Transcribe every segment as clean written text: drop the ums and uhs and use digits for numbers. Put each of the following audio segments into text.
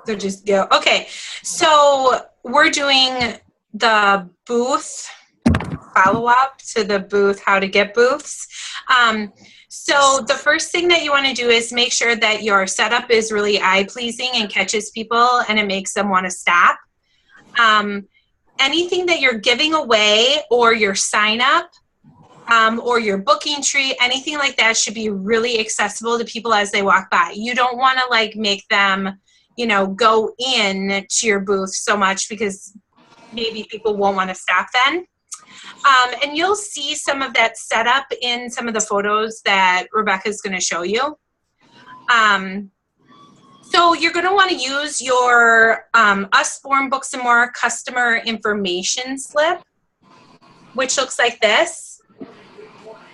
So just go. Okay. So we're doing the booth follow-up to the booth, how to get booths. So the first thing that you want to do is make sure that your setup is really eye-pleasing and catches people and it makes them want to stop. Anything that you're giving away or your sign-up or your booking tree, anything like that should be really accessible to people as they walk by. You don't want to like make them, you know, go in to your booth so much because maybe people won't want to stop then. And you'll see some of that setup in some of the photos that Rebecca's going to show you. So you're going to want to use your Usborne Books and More customer information slip, which looks like this.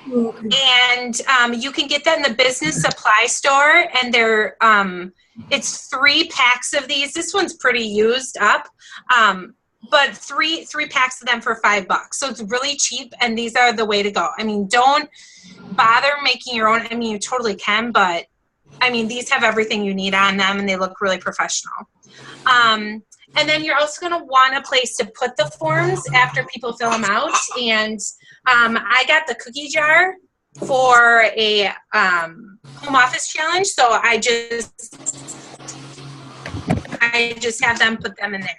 And you can get that in the business supply store, and they're it's 3 packs of these. This one's pretty used up, but three packs of them for $5. So it's really cheap, and these are the way to go. I mean, don't bother making your own. I mean, you totally can, but I mean, these have everything you need on them, and they look really professional. And then you're also going to want a place to put the forms after people fill them out. And I got the cookie jar for a home office challenge, so I just have them put them in there.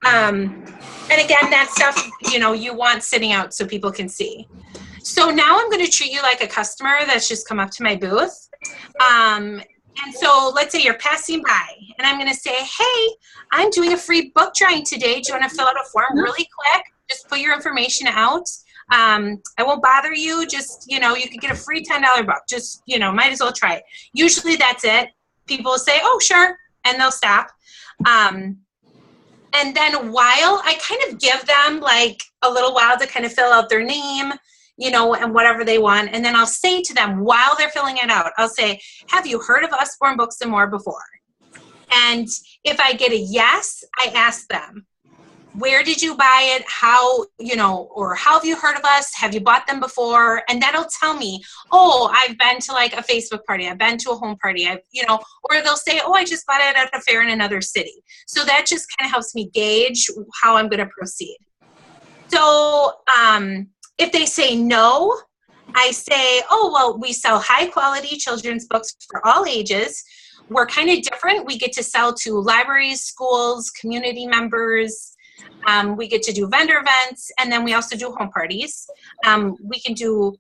And again, that stuff, you know, you want sitting out so people can see. So now I'm going to treat you like a customer that's just come up to my booth. And so let's say you're passing by, and I'm going to say, hey, I'm doing a free book drawing today. Do you want to fill out a form really quick? Just put your information out. I won't bother you. Just, you know, you could get a free $10 book. Just, you know, might as well try it. Usually that's it. People say, oh, sure, and they'll stop. And then while I kind of give them like a little while to kind of fill out their name, you know, and whatever they want. And then I'll say to them while they're filling it out, I'll say, have you heard of Usborne Books and More before? And if I get a yes, I ask them, where did you buy it? How, you know, or how have you heard of us? Have you bought them before? And that'll tell me, oh, I've been to like a Facebook party. I've been to a home party. I've, you know, or they'll say, oh, I just bought it at a fair in another city. So that just kind of helps me gauge how I'm going to proceed. So, if they say no, I say, oh, well, we sell high quality children's books for all ages. We're kind of different. We get to sell to libraries, schools, community members. We get to do vendor events, and then we also do home parties. We can do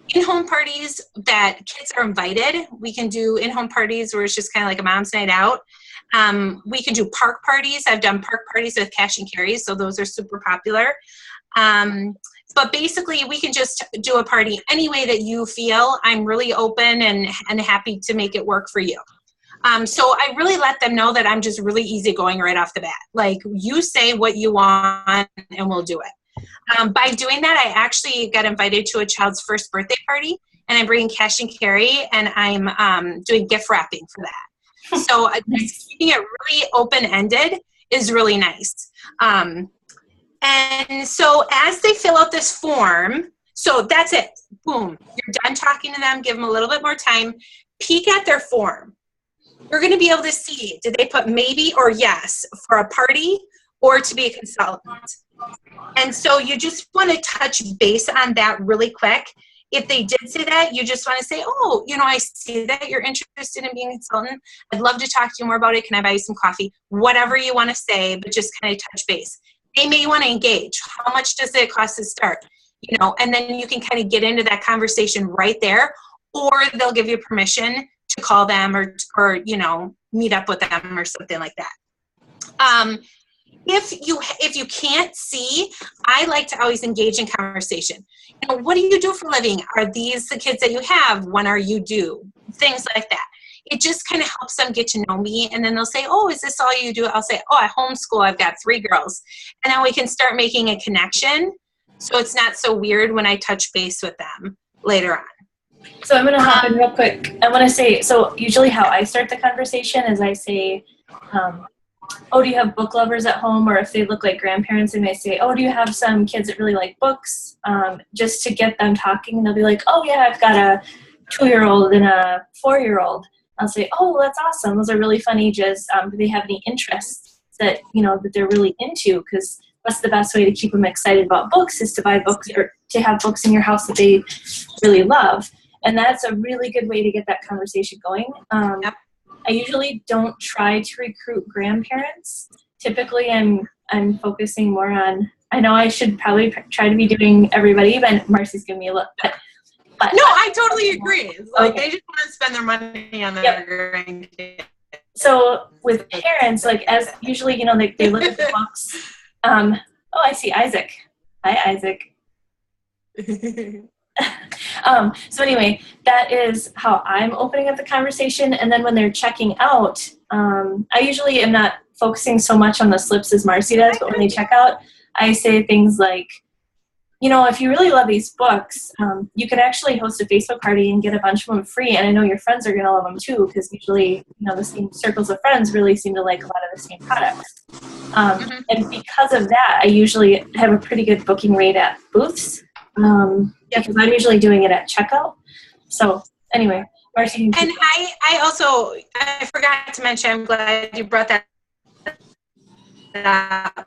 in-home parties that kids are invited. We can do in-home parties where it's just kind of like a mom's night out. We can do park parties. I've done park parties with cash and carry, so those are super popular. But basically, we can just do a party any way that you feel. I'm really open and happy to make it work for you. So I really let them know that I'm just really easygoing right off the bat. Like, you say what you want and we'll do it. By doing that, I actually got invited to a child's first birthday party, and I'm bringing cash and carry, and I'm doing gift wrapping for that. So just keeping it really open-ended is really nice. And so as they fill out this form, so that's it. Boom. You're done talking to them. Give them a little bit more time. Peek at their form. You're going to be able to see, did they put maybe or yes for a party or to be a consultant? And so you just want to touch base on that really quick. If they did say that, you just want to say, oh, you know, I see that you're interested in being a consultant. I'd love to talk to you more about it. Can I buy you some coffee? Whatever you want to say, but just kind of touch base. They may want to engage. How much does it cost to start? You know, and then you can kind of get into that conversation right there, or they'll give you permission to call them or you know, meet up with them or something like that. If you can't see, I like to always engage in conversation. You know, what do you do for a living? Are these the kids that you have? When are you due? Things like that. It just kind of helps them get to know me, and then they'll say, oh, is this all you do? I'll say, oh, I homeschool. I've got 3 girls. And then we can start making a connection, so it's not so weird when I touch base with them later on. So I'm going to hop in real quick. I want to say, so usually how I start the conversation is I say, oh, do you have book lovers at home? Or if they look like grandparents, they may say, oh, do you have some kids that really like books? Just to get them talking. And they'll be like, oh, yeah, I've got a 2-year-old and a 4-year-old. I'll say, oh, that's awesome. Those are really fun ages. Do they have any interests that, that they're really into? Because that's the best way to keep them excited about books, is to buy books or to have books in your house that they really love. And that's a really good way to get that conversation going. Yep. I usually don't try to recruit grandparents. Typically, I'm focusing more on, I know I should probably try to be doing everybody, but Marcy's giving me a look. But no, I totally agree. It's like Okay. they just want to spend their money on their grandkids. So with parents, like as usually, they look at the books. Oh, I see Isaac. Hi, Isaac. So anyway, that is how I'm opening up the conversation. And then when they're checking out, I usually am not focusing so much on the slips as Marcy does, but when they check out, I say things like, if you really love these books, you can actually host a Facebook party and get a bunch of them free. And I know your friends are going to love them too, because usually, the same circles of friends really seem to like a lot of the same products. And because of that, I usually have a pretty good booking rate at booths, because I'm usually doing it at checkout. So anyway, Marcy. And I also, I forgot to mention, I'm glad you brought that up.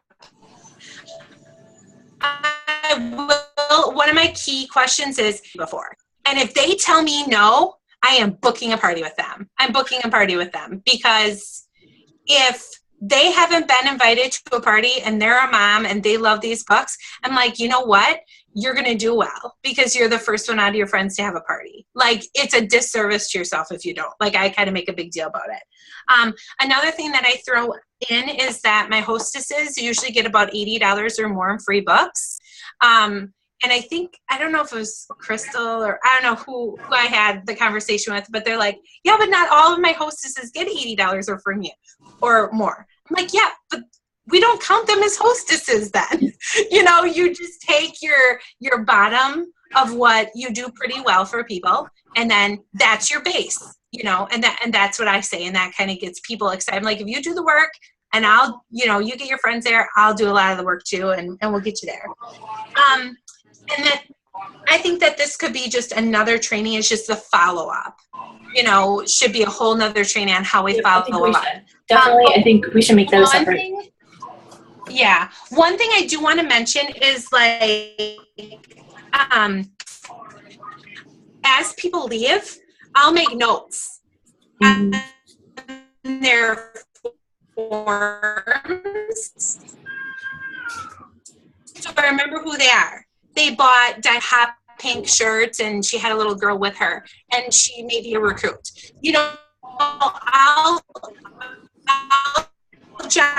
One of my key questions is before. And if they tell me no, I am booking a party with them. I'm booking a party with them, because if they haven't been invited to a party and they're a mom and they love these books, I'm like, you know what? You're going to do well, because you're the first one out of your friends to have a party. Like, it's a disservice to yourself if you don't. Like, I kind of make a big deal about it. Another thing that I throw in is that my hostesses usually get about $80 or more in free books. And I don't know if it was Crystal or I don't know who I had the conversation with, but they're like, yeah, but not all of my hostesses get $80 or from you or more. I'm like, yeah, but we don't count them as hostesses then. You just take your bottom of what you do pretty well for people, and then that's your base, and that's what I say, and that kind of gets people excited. I'm like, if you do the work and I'll, you get your friends there, I'll do a lot of the work too, and we'll get you there. And then I think that this could be just another training, is just the follow-up. Should be a whole nother training on how we follow up. Definitely, I think we should make that a separate. One thing I do want to mention is as people leave, I'll make notes on their forms, so I remember who they are. They bought hot pink shirts, and she had a little girl with her, and she may be a recruit. I'll jot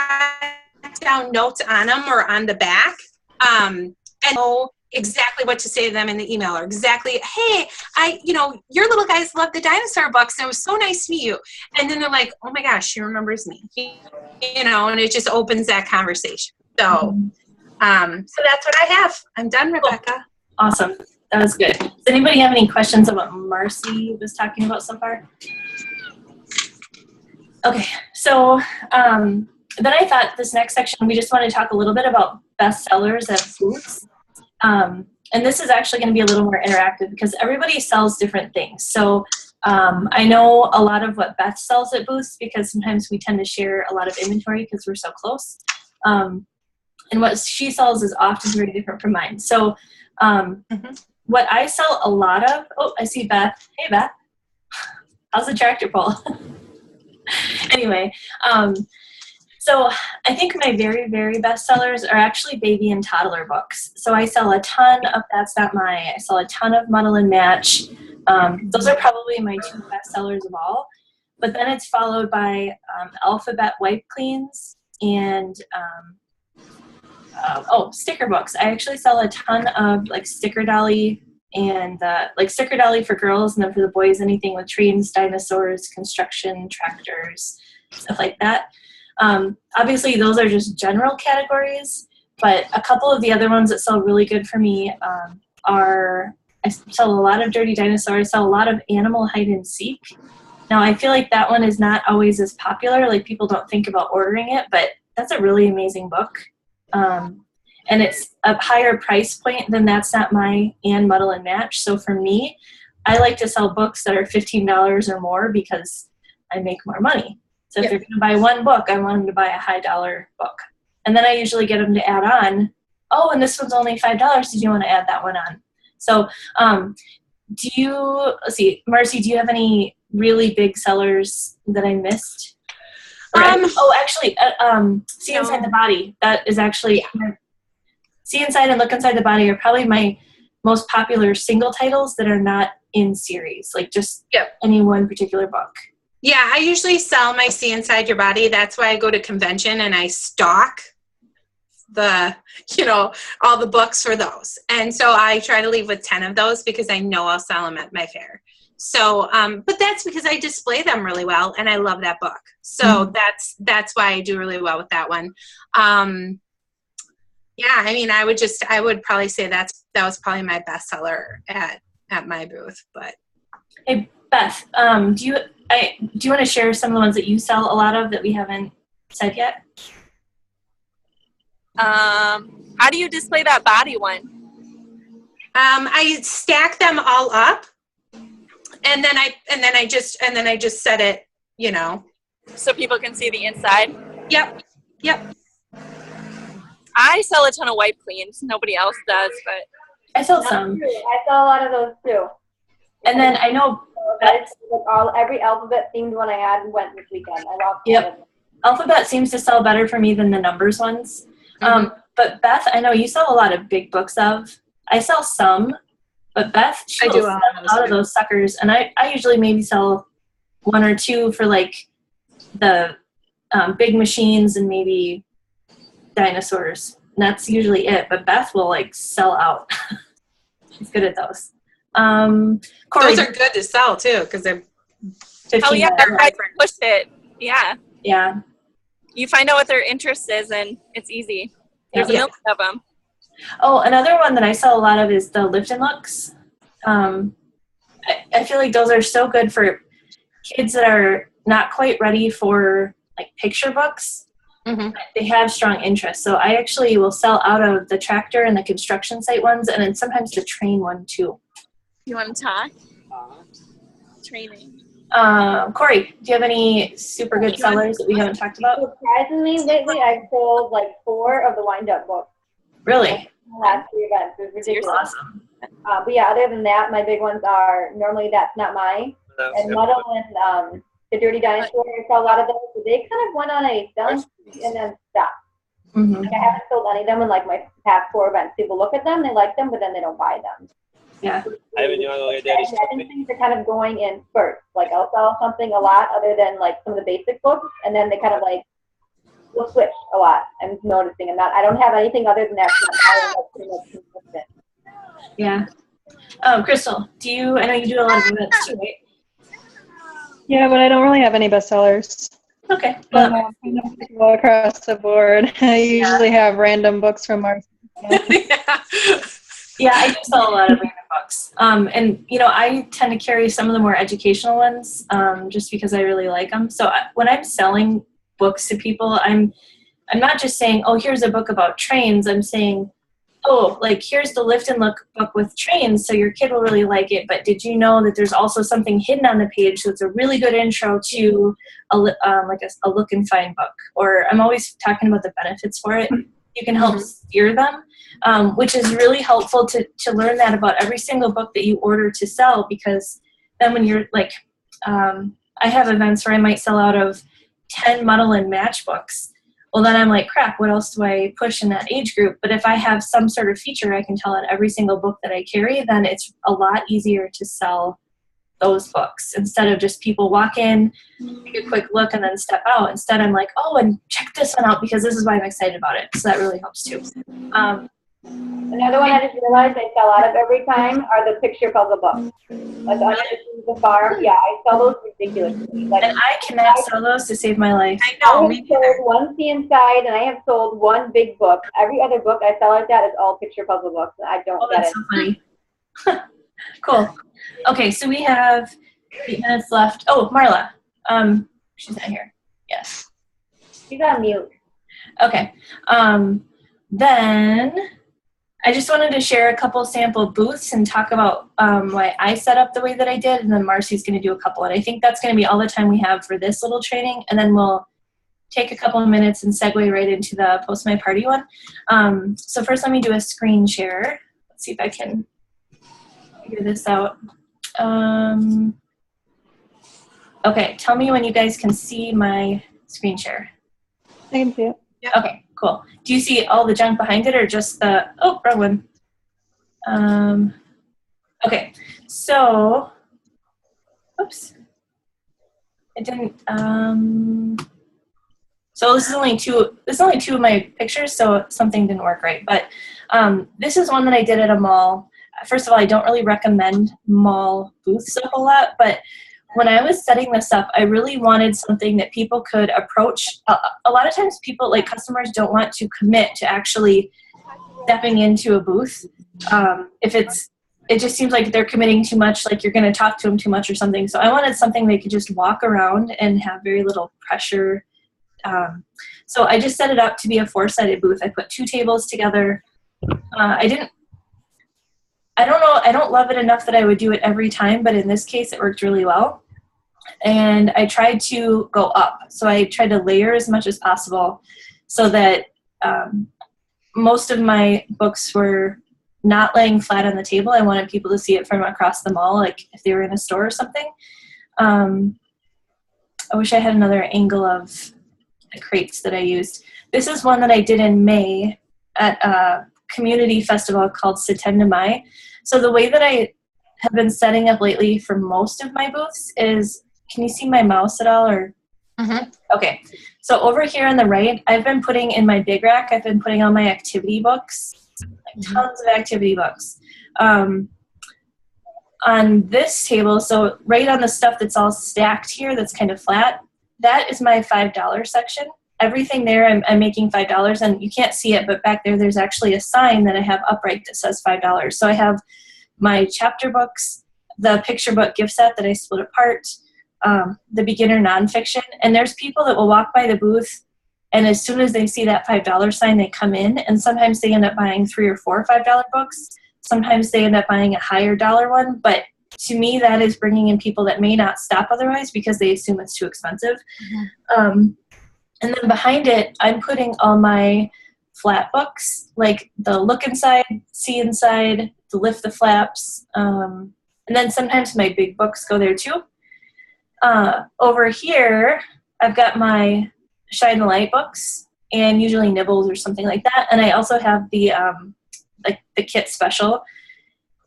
down notes on them or on the back, and know exactly what to say to them in the email, or exactly, hey, your little guys love the dinosaur books, and it was so nice to meet you. And then they're like, oh my gosh, she remembers me, and it just opens that conversation. So, so that's what I have. I'm done, Rebecca. Awesome. That was good. Does anybody have any questions on what Marcy was talking about so far? Okay, so then I thought this next section, we just want to talk a little bit about bestsellers at booths. And this is actually going to be a little more interactive, because everybody sells different things. So I know a lot of what Beth sells at booths, because sometimes we tend to share a lot of inventory because we're so close. And what she sells is often very different from mine. So what I sell a lot of, oh, I see Beth. Hey, Beth. How's the tractor pull? Anyway, so I think my very, very best sellers are actually baby and toddler books. So I sell a ton of That's Not My. I sell a ton of Muddle and Match. Those are probably my two best sellers of all. But then it's followed by Alphabet Wipe Cleans and sticker books. I actually sell a ton of Sticker Dolly and Sticker Dolly for girls, and then for the boys, anything with trains, dinosaurs, construction, tractors, stuff like that. Obviously, those are just general categories, but a couple of the other ones that sell really good for me are, I sell a lot of Dirty Dinosaur. I sell a lot of Animal Hide and Seek. Now, I feel like that one is not always as popular. Like, people don't think about ordering it, but that's a really amazing book. And it's a higher price point than That's Not My and Muddle and Match. So for me, I like to sell books that are $15 or more, because I make more money. So if Yeah. they're going to buy one book, I want them to buy a high dollar book. And then I usually get them to add on, oh, and this one's only $5. Did you want to add that one on? So let's see, Marcy, do you have any really big sellers that I missed? Actually, See Inside the Body. That is actually, See Inside and Look Inside the Body are probably my most popular single titles that are not in series, like just any one particular book. Yeah, I usually sell my See Inside Your Body. That's why I go to convention and I stock all the books for those. And so I try to leave with 10 of those because I know I'll sell them at my fair. So, but that's because I display them really well and I love that book. So that's why I do really well with that one. Yeah, I mean, I would probably say that was probably my best seller at my booth. But hey, Beth, do you want to share some of the ones that you sell a lot of that we haven't said yet? How do you display that body one? I stack them all up, and then I just set it, so people can see the inside. Yep. I sell a ton of wipe cleans. Nobody else does, but I sell some. I sell a lot of those too. And then I know that's every alphabet themed one I had went this weekend. I love it. Alphabet seems to sell better for me than the numbers ones. But Beth, I know you sell a lot of big books of. I sell some, but Beth, she will sell a lot of those suckers. And I usually maybe sell one or two for like the big machines and maybe dinosaurs. And that's usually it. But Beth will like sell out. She's good at those. Corey, those are good to sell too because they're I push it. Yeah. You find out what their interest is, and it's easy. There's a million of them. Oh, another one that I sell a lot of is the Lift and Looks. I feel like those are so good for kids that are not quite ready for like picture books. They have strong interest. So I actually will sell out of the tractor and the construction site ones, and then sometimes the train one too. You want to talk? Training. Corey, do you have any super good sellers that we haven't talked about? Surprisingly, lately I've sold like 4 of the wind-up books. Really? In the last 3 events. It was ridiculous. Awesome. But yeah, other than that, my big ones are normally That's Not Mine, and Muddle and The Dirty Dinosaur. I sell a lot of those. So they kind of went on a selling spree and then stopped. Like I haven't sold any of them in like my past 4 events. People look at them, they like them, but then they don't buy them. Yeah. I think things are kind of going in spurts. Like I'll sell something a lot other than like some of the basic books, and then they kind of like will switch a lot. I'm noticing. I don't have anything other than that. Pretty much consistent. Yeah. Crystal, I know you do a lot of events too, right? Yeah, but I don't really have any bestsellers. Okay. Well, across the board. I usually have random books from our Yeah, I do sell a lot of random books. And, I tend to carry some of the more educational ones just because I really like them. So when I'm selling books to people, I'm not just saying, oh, here's a book about trains. I'm saying, oh, like, here's the Lift and Look book with trains, so your kid will really like it. But did you know that there's also something hidden on the page that's a really good intro to a look and find book? Or I'm always talking about the benefits for it. You can help steer them, which is really helpful to learn that about every single book that you order to sell, because then when you're like, I have events where I might sell out of 10 Muddle and Match books. Well, then I'm like, crap, what else do I push in that age group? But if I have some sort of feature I can tell on every single book that I carry, then it's a lot easier to sell those books instead of just people walk in, take a quick look, and then step out. Instead, I'm like, oh, and check this one out because this is why I'm excited about it. So that really helps too. Another one I just realized I sell out of every time are the picture puzzle books. Like Under the Farm. Yeah, I sell those ridiculously. Like, and I cannot sell those to save my life. I know. I have sold one See Inside, and I have sold one big book. Every other book I sell like that is all picture puzzle books. I don't get that's it. So funny. Cool. Okay, so we have 8 minutes left. Oh, Marla. She's not here. Yes. She's on mute. Okay. Then I just wanted to share a couple sample booths and talk about why I set up the way that I did, and then Marcy's going to do a couple. And I think that's going to be all the time we have for this little training, and then we'll take a couple of minutes and segue right into the Post My Party one. So first let me do a screen share. Let's see if I can figure this out. Okay, tell me when you guys can see my screen share. I can see it. Okay, cool. Do you see all the junk behind it or just the, oh, wrong one. Okay, so, oops. It didn't, so this is only two of my pictures, so something didn't work right. But this is one that I did at a mall. First of all, I don't really recommend mall booths a whole lot, but when I was setting this up, I really wanted something that people could approach. A lot of times people, like customers, don't want to commit to actually stepping into a booth. It just seems like they're committing too much, like you're going to talk to them too much or something. So I wanted something they could just walk around and have very little pressure. So I just set it up to be a 4-sided booth. I put 2 tables together. I don't love it enough that I would do it every time, but in this case, it worked really well. And I tried to go up. So I tried to layer as much as possible so that most of my books were not laying flat on the table. I wanted people to see it from across the mall, like if they were in a store or something. I wish I had another angle of the crates that I used. This is one that I did in May at a community festival called Setenda Mai. So the way that I have been setting up lately for most of my booths is, can you see my mouse at all? Or Okay, so over here on the right, I've been putting in my big rack, I've been putting all my activity books, like tons of activity books. On this table, so right on the stuff that's all stacked here that's kind of flat, that is my $5 section. Everything there I'm making $5, and you can't see it, but back there there's actually a sign that I have upright that says $5. So I have my chapter books, the picture book gift set that I split apart, the beginner nonfiction, and there's people that will walk by the booth, and as soon as they see that $5 sign, they come in, and sometimes they end up buying 3 or 4 $5 books. Sometimes they end up buying a higher dollar one, but to me that is bringing in people that may not stop otherwise because they assume it's too expensive. And then behind it, I'm putting all my flat books, like the Look Inside, See Inside, the Lift the Flaps, and then sometimes my big books go there too. Over here, I've got my Shine the Light books and usually Nibbles or something like that. And I also have the like the kit special.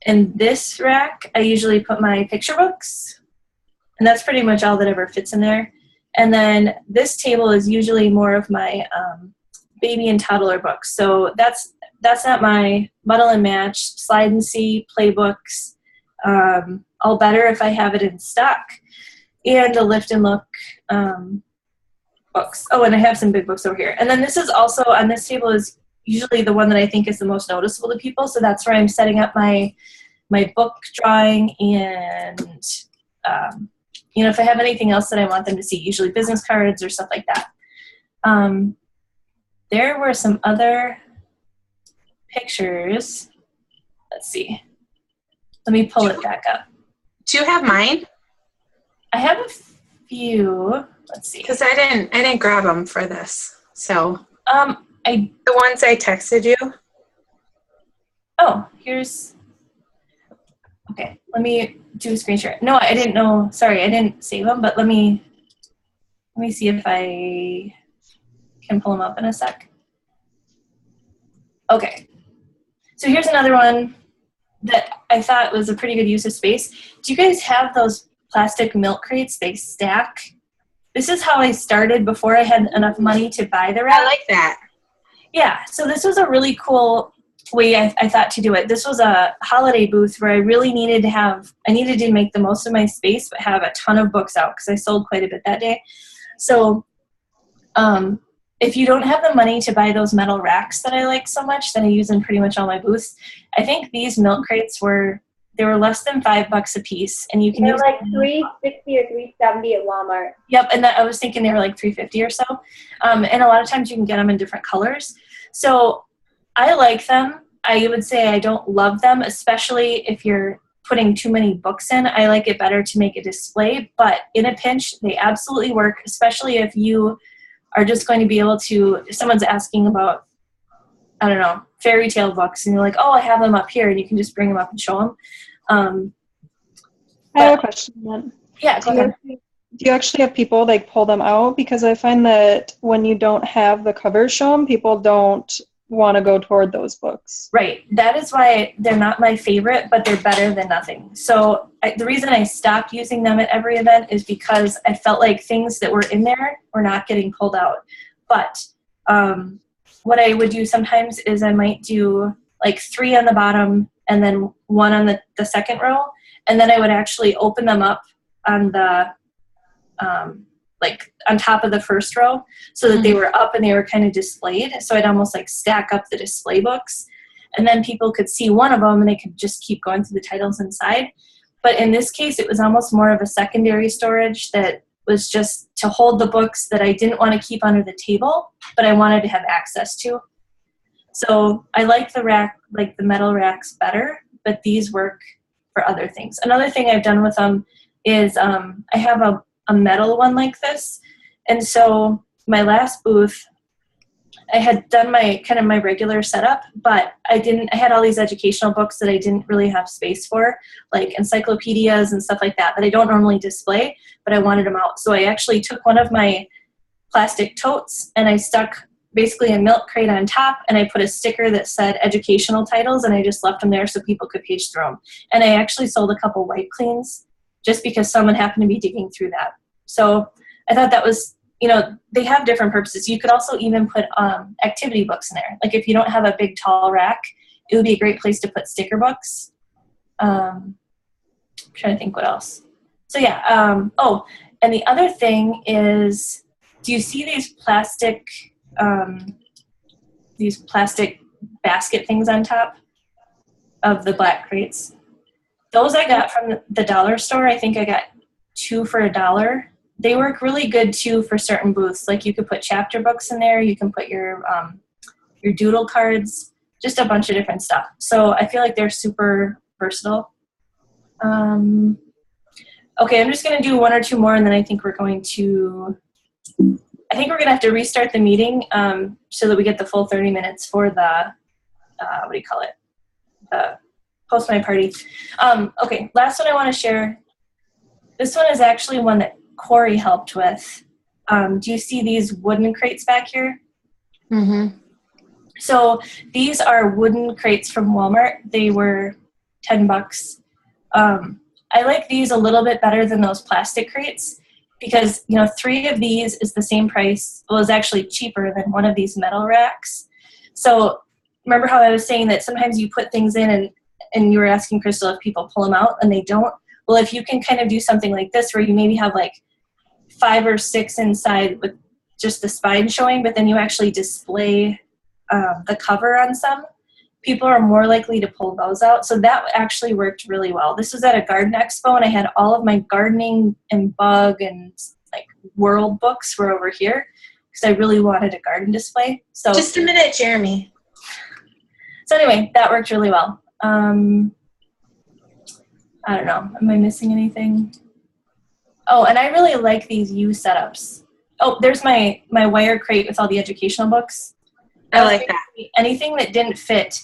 In this rack, I usually put my picture books, and that's pretty much all that ever fits in there. And then this table is usually more of my baby and toddler books. So that's not my Muddle and Match, Slide and See, playbooks, all better if I have it in stock, and a Lift and Look books. Oh, and I have some big books over here. And then this is also, on this table is usually the one that I think is the most noticeable to people. So that's where I'm setting up my book drawing and, you know, if I have anything else that I want them to see, usually business cards or stuff like that. There were some other pictures. Let's see. Let me pull it back up. Do you have mine? I have a few. Let's see. Because I didn't grab them for this. So the ones I texted you. Oh, here's. Okay, let me do a screen share. No, I didn't know. Sorry, I didn't save them, but let me see if I can pull them up in a sec. Okay, so here's another one that I thought was a pretty good use of space. Do you guys have those plastic milk crates? They stack. This is how I started before I had enough money to buy the rack. I like that. Yeah, so this was a really cool way I thought to do it. This was a holiday booth where I really needed to make the most of my space but have a ton of books out because I sold quite a bit that day. So if you don't have the money to buy those metal racks that I like so much that I use in pretty much all my booths, I think these milk crates were less than $5 a piece, and you can They're use like $3.60 or $3.70 at Walmart. Yep, and I was thinking they were like $3.50 or so. And a lot of times you can get them in different colors. So I like them. I would say I don't love them, especially if you're putting too many books in. I like it better to make a display, but in a pinch, they absolutely work, especially if you are just going to be able to, if someone's asking about, I don't know, fairy tale books, and you're like, oh, I have them up here, and you can just bring them up and show them. I have a question then. Yeah, go ahead. Do you actually have people like pull them out? Because I find that when you don't have the covers shown, people don't want to go toward those books. Right. That is why they're not my favorite, but they're better than nothing. So the reason I stopped using them at every event is because I felt like things that were in there were not getting pulled out. But what I would do sometimes is I might do like 3 on the bottom and then 1 on the second row. And then I would actually open them up on the like on top of the first row so that they were up and they were kind of displayed. So I'd almost like stack up the display books, and then people could see one of them and they could just keep going through the titles inside. But in this case, it was almost more of a secondary storage that was just to hold the books that I didn't want to keep under the table, but I wanted to have access to. So I like the rack, like the metal racks better, but these work for other things. Another thing I've done with them is I have a metal one like this, and so my last booth I had done my kind of my regular setup, but I had all these educational books that I didn't really have space for, like encyclopedias and stuff like that I don't normally display, but I wanted them out. So I actually took one of my plastic totes and I stuck basically a milk crate on top, and I put a sticker that said educational titles, and I just left them there so people could page through them. And I actually sold a couple wipe cleans just because someone happened to be digging through that. So I thought that was, they have different purposes. You could also even put activity books in there. Like if you don't have a big tall rack, it would be a great place to put sticker books. I'm trying to think what else. So yeah, and the other thing is, do you see these plastic basket things on top of the black crates? Those I got from the dollar store. I think I got 2 for $1. They work really good too for certain booths. Like you could put chapter books in there. You can put your doodle cards, just a bunch of different stuff. So I feel like they're super versatile. Okay, I'm just going to do 1 or 2 more, and then I think we're going to have to restart the meeting so that we get the full 30 minutes for the, the Post My Party. Okay, last one I want to share. This one is actually one that Corey helped with. Do you see these wooden crates back here? Mm-hmm. So these are wooden crates from Walmart. They were $10. I like these a little bit better than those plastic crates because, 3 of these is the same price. Well, it's actually cheaper than one of these metal racks. So remember how I was saying that sometimes you put things in and you were asking Crystal if people pull them out and they don't? Well, if you can kind of do something like this where you maybe have like 5 or 6 inside with just the spine showing, but then you actually display the cover on some, people are more likely to pull those out. So that actually worked really well. This was at a garden expo, and I had all of my gardening and bug and like world books were over here because I really wanted a garden display. So just a minute, Jeremy. So anyway, that worked really well. I don't know. Am I missing anything? Oh, and I really like these U setups. Oh, there's my wire crate with all the educational books. I like that. Anything that didn't fit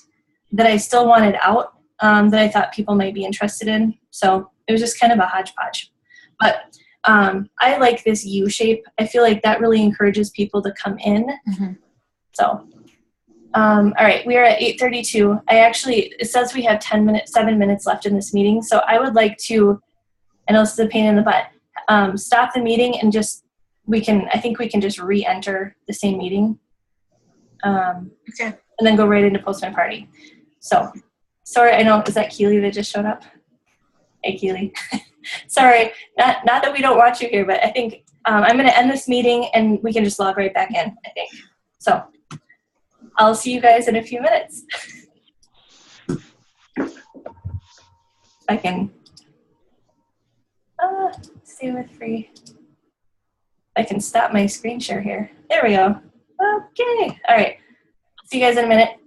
that I still wanted out that I thought people might be interested in. So it was just kind of a hodgepodge. But I like this U shape. I feel like that really encourages people to come in. Mm-hmm. So, all right, we are at 8:32. It says we have 7 minutes left in this meeting. So I would like to, I know this is a pain in the butt, stop the meeting and I think we can just re-enter the same meeting. Okay. And then go right into Post My Party. So, sorry, I know, is that Keely that just showed up? Hey, Keely. Sorry, not that we don't want you here, but I think I'm going to end this meeting and we can just log right back in, I think. So, I'll see you guys in a few minutes. I can stay with free. I can stop my screen share here. There we go. Okay. All right. See you guys in a minute.